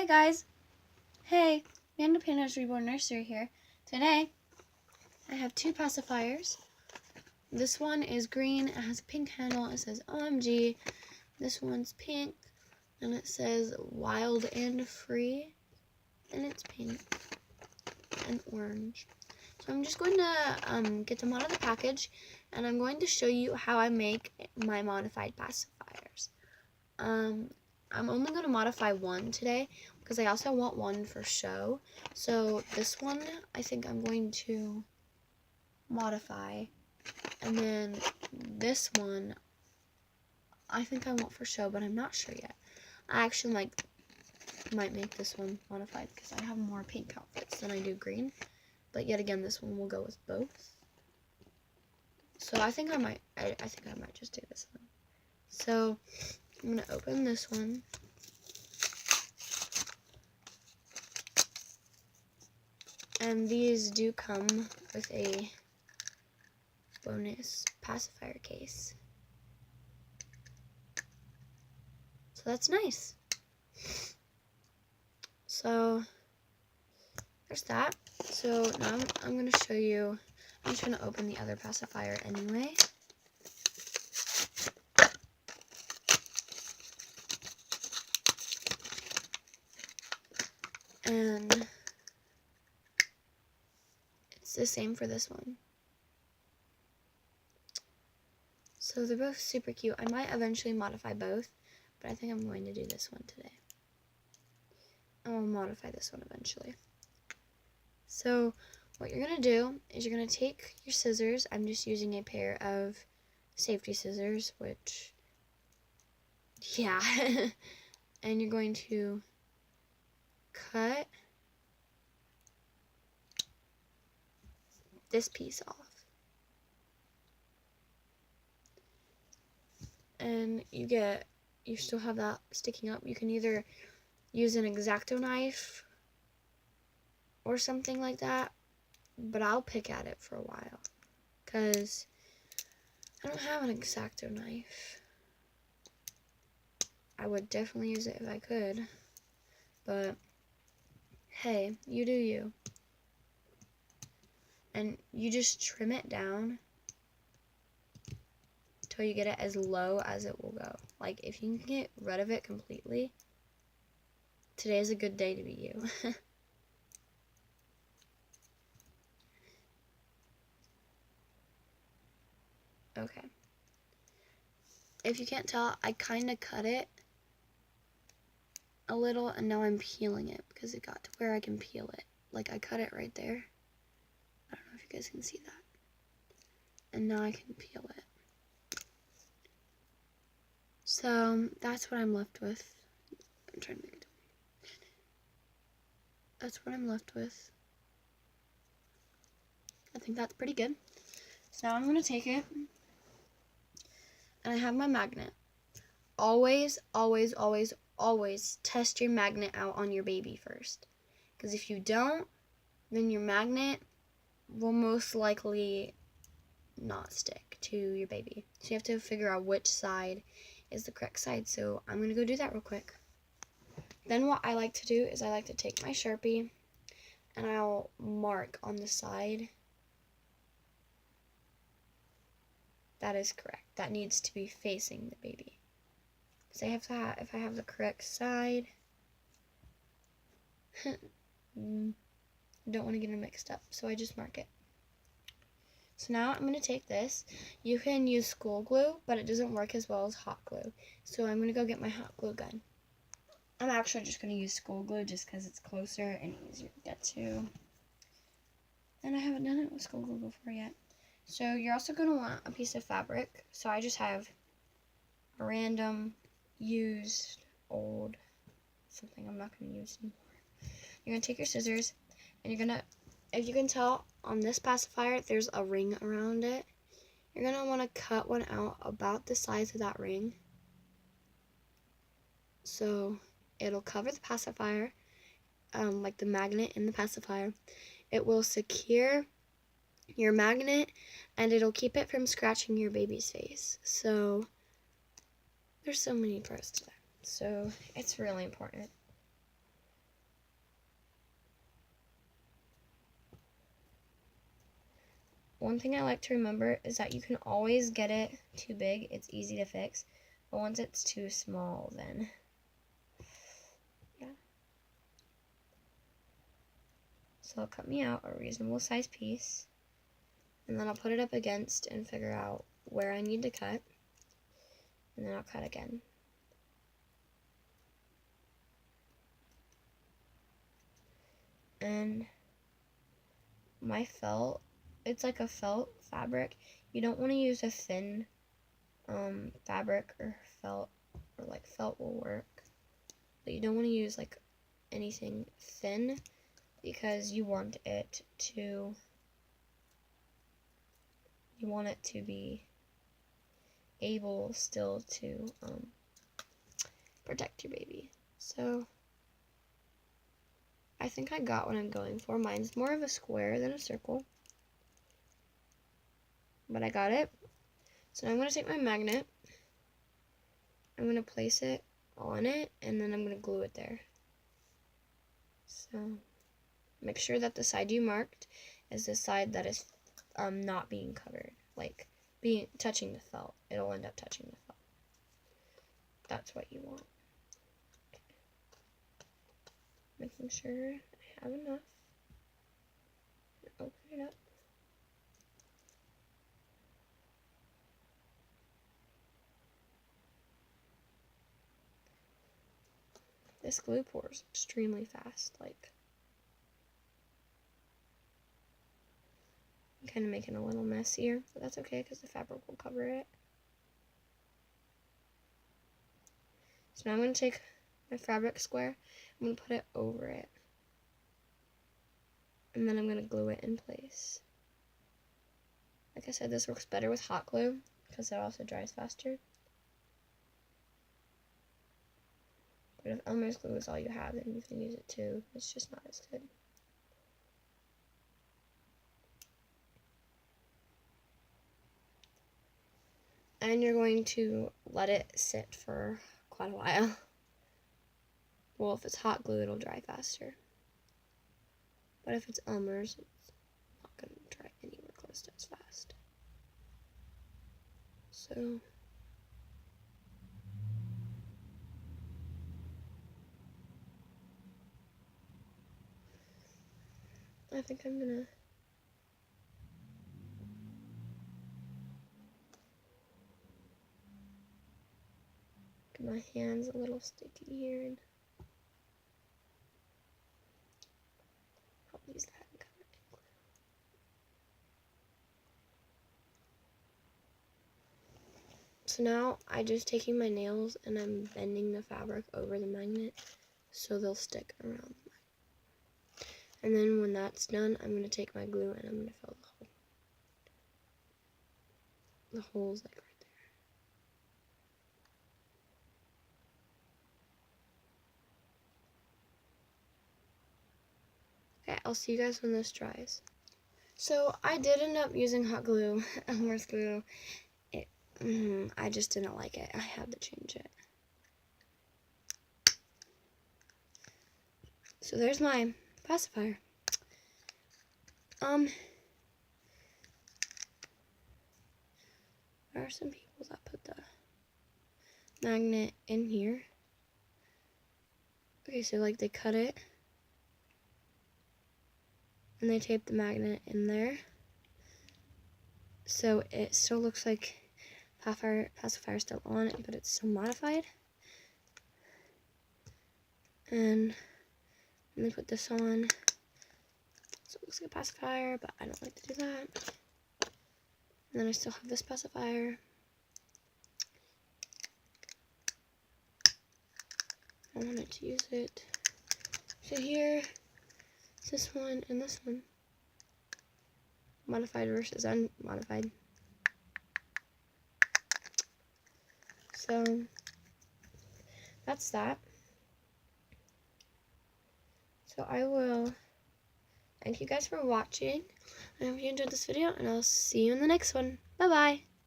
Hey guys! Hey, Panda Panda's Reborn Nursery here. Today, I have two pacifiers. This one is green, it has a pink handle, it says OMG. This one's pink, and it says Wild and Free, and it's pink and orange. So I'm just going to get them out of the package, and I'm going to show you how I make my modified pacifiers. I'm only going to modify one today because I also want one for show. So this one I think I'm going to modify, and then this one I think I want for show, but I'm not sure yet. I actually might make this one modified because I have more pink outfits than I do green, but yet again this one will go with both. So I think I might just do this one. So I'm going to open this one. And these do come with a bonus pacifier case. So that's nice. So there's that. So now I'm going to show you, I'm just going to open the other pacifier anyway. And it's the same for this one. So they're both super cute. I might eventually modify both, but I think I'm going to do this one today. I'll modify this one eventually. So what you're going to do is you're going to take your scissors. I'm just using a pair of safety scissors, which, yeah. And you're going to cut this piece off. And you still have that sticking up. You can either use an X-Acto knife or something like that, but I'll pick at it for a while because I don't have an X-Acto knife. I would definitely use it if I could, but hey, you do you. And you just trim it down until you get it as low as it will go. Like, if you can get rid of it completely, today is a good day to be you. Okay. If you can't tell, I kind of cut it a little, and now I'm peeling it because it got to where I can peel it. Like, I cut it right there. I don't know if you guys can see that. And now I can peel it. So that's what I'm left with. I'm trying to make it. That's what I'm left with. I think that's pretty good. So now I'm going to take it, and I have my magnet. Always, always, always, always test your magnet out on your baby first. Because if you don't, then your magnet will most likely not stick to your baby. So you have to figure out which side is the correct side. So I'm going to go do that real quick. Then what I like to do is I like to take my Sharpie and I'll mark on the side that is correct. That needs to be facing the baby. Because I have to have, if I have the correct side, don't want to get them mixed up, so I just mark it. So now I'm going to take this. You can use school glue, but it doesn't work as well as hot glue. So I'm going to go get my hot glue gun. I'm actually just going to use school glue just because it's closer and easier to get to. And I haven't done it with school glue before yet. So you're also going to want a piece of fabric. So I just have a random used old something I'm not going to use anymore. You're going to take your scissors and you're going to, if you can tell on this pacifier there's a ring around it, you're going to want to cut one out about the size of that ring. So it'll cover the pacifier, like the magnet in the pacifier. It will secure your magnet and it'll keep it from scratching your baby's face. So there's so many pros to that. So it's really important. one thing I like to remember is that you can always get it too big. It's easy to fix. But once it's too small, then yeah. So I'll cut me out a reasonable size piece. And then I'll put it up against and figure out where I need to cut. And then I'll cut again. And my felt, it's like a felt fabric. You don't want to use a thin fabric or felt, or like felt will work. But you don't want to use like anything thin because you want it to be able still to protect your baby. So I think I got what I'm going for. Mine's more of a square than a circle, but I got it. So now I'm going to take my magnet, I'm going to place it on it, and then I'm going to glue it there. So make sure that the side you marked is the side that is not being covered, like touching the felt. It'll end up touching the felt. That's what you want. Making sure I have enough. Open it up. This glue pours extremely fast. Like, I'm kind of making a little mess here, but that's okay because the fabric will cover it. So now I'm going to take my fabric square, I'm going to put it over it, and then I'm going to glue it in place. Like I said, this works better with hot glue because it also dries faster. But if Elmer's glue is all you have, then you can use it too. It's just not as good. And you're going to let it sit for quite a while. Well, if it's hot glue, it'll dry faster. But if it's Elmer's, it's not going to dry anywhere close to as fast. So I think I'm gonna get my hands a little sticky here and I'll use that and cover it in glue. So now I'm just taking my nails and I'm bending the fabric over the magnet so they'll stick around the magnet. And then when that's done, I'm going to take my glue and I'm going to fill the holes like right there. Okay, I'll see you guys when this dries. So I did end up using hot glue, Elmer's glue. I just didn't like it. I had to change it. So there's my pacifier. There are some people that put the magnet in here. Okay, so like they cut it and they tape the magnet in there. So it still looks like pacifier still on it, but it's still modified. And they put this on, so it looks like a pacifier, but I don't like to do that. And then I still have this pacifier. I wanted to use it. So here, this one and this one. Modified versus unmodified. So that's that. So I will thank you guys for watching. I hope you enjoyed this video, and I'll see you in the next one. Bye-bye.